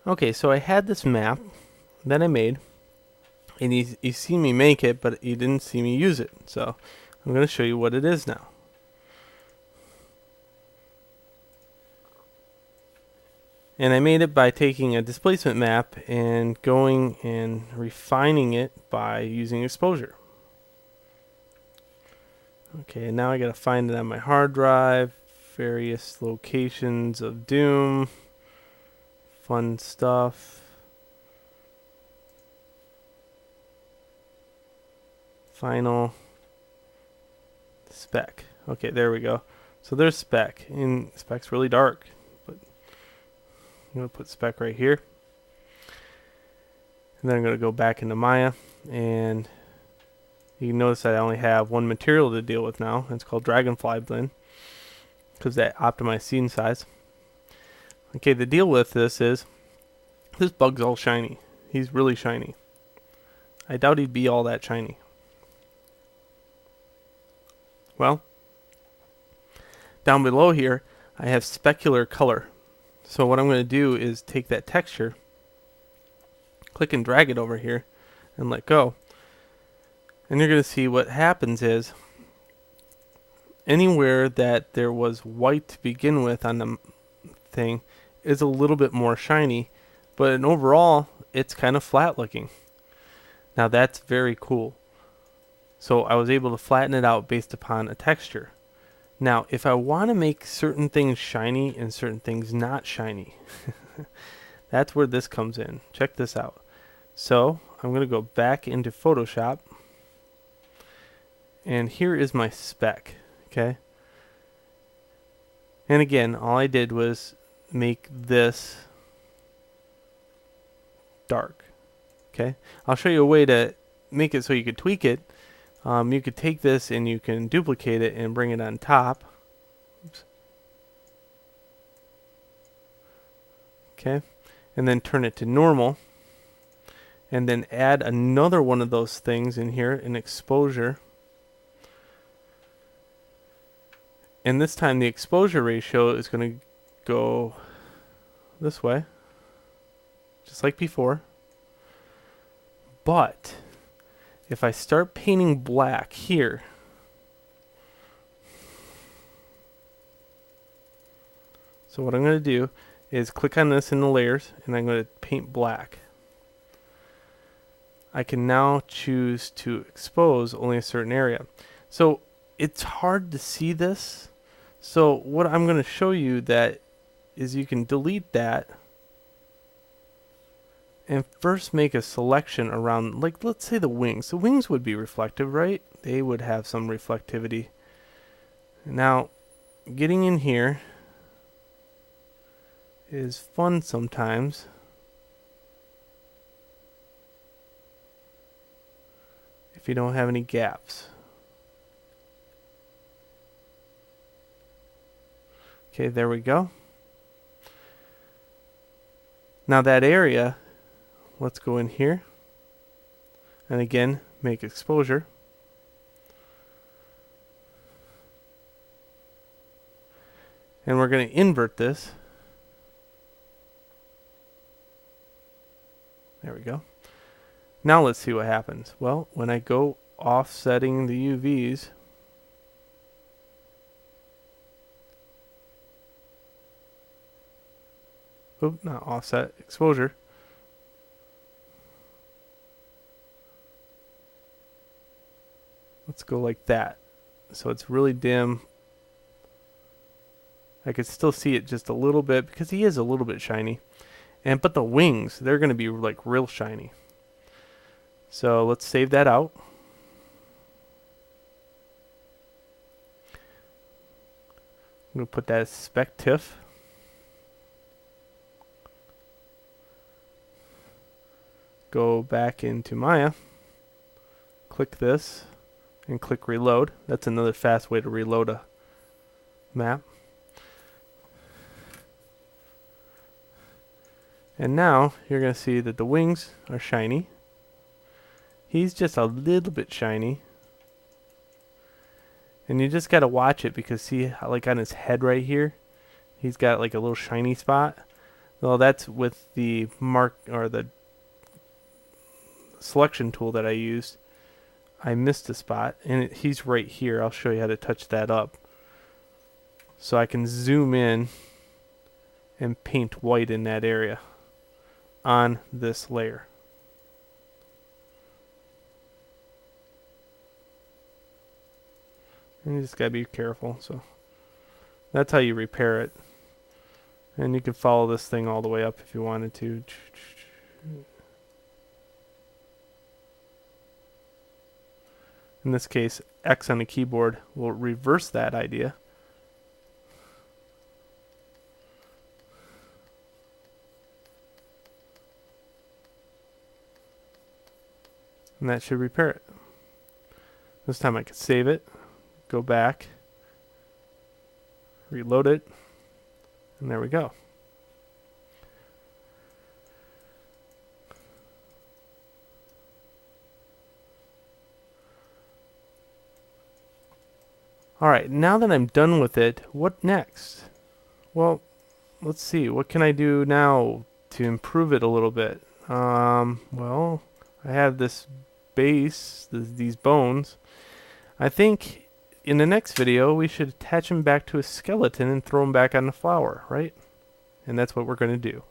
Okay, so I had this map that I made, and you see me make it, but you didn't see me use it. So I'm going to show you what it is now. And I made it by taking a displacement map and going and refining it by using exposure. Okay, now I gotta find it on my hard drive, various locations of Doom, fun stuff. Final spec. Okay, there we go. So there's spec, and spec's really dark, but I'm gonna put spec right here. And then I'm gonna go back into Maya, and you can notice that I only have one material to deal with now. It's called Dragonfly Blend, because that optimized scene size. Okay, the deal with this is this bug's all shiny. He's really shiny. I doubt he'd be all that shiny. Well, down below here, I have specular color. So what I'm going to do is take that texture, click and drag it over here, and let go. And you're going to see what happens is, anywhere that there was white to begin with on the thing is a little bit more shiny, but overall, it's kind of flat looking. Now that's very cool. So I was able to flatten it out based upon a texture. Now, if I want to make certain things shiny and certain things not shiny, that's where this comes in. Check this out. So I'm going to go back into Photoshop, and here is my spec. Okay. And again, all I did was make this dark. Okay. I'll show you a way to make it so you could tweak it. You could take this and you can duplicate it and bring it on top. Oops. Okay. And then turn it to normal. And then add another one of those things in here, an exposure. And this time the exposure ratio is going to go this way, just like before. But if I start painting black here, so what I'm going to do is click on this in the layers, and I'm going to paint black. I can now choose to expose only a certain area. So it's hard to see this. So what I'm going to show you that is you can delete that and first make a selection around, like, let's say the wings. The wings would be reflective, right? They would have some reflectivity. Now, getting in here is fun sometimes. If you don't have any gaps. Okay, there we go. Now that area, let's go in here. And again, make exposure. And we're going to invert this. There we go. Now let's see what happens. Well, when I go offsetting the UVs, oop, not offset, exposure. Let's go like that. So it's really dim. I could still see it just a little bit because he is a little bit shiny. But the wings, they're going to be like real shiny. So let's save that out. I'm going to put that as spec TIFF. Go back into Maya. Click this and click reload. That's another fast way to reload a map. And now you're going to see that the wings are shiny. He's just a little bit shiny. And you just got to watch it because see how, like on his head right here, he's got like a little shiny spot. Well, that's with the mark or the selection tool that I used. I missed a spot, and he's right here. I'll show you how to touch that up. So I can zoom in and paint white in that area on this layer. And you just gotta be careful. So that's how you repair it. And you can follow this thing all the way up if you wanted to. In this case, X on the keyboard will reverse that idea. And that should repair it. This time I can save it, go back, reload it, and there we go. Alright, now that I'm done with it, what next? Well, let's see, what can I do now to improve it a little bit? Well, I have this base, these bones. I think in the next video we should attach him back to a skeleton and throw him back on the flower, right? And that's what we're going to do.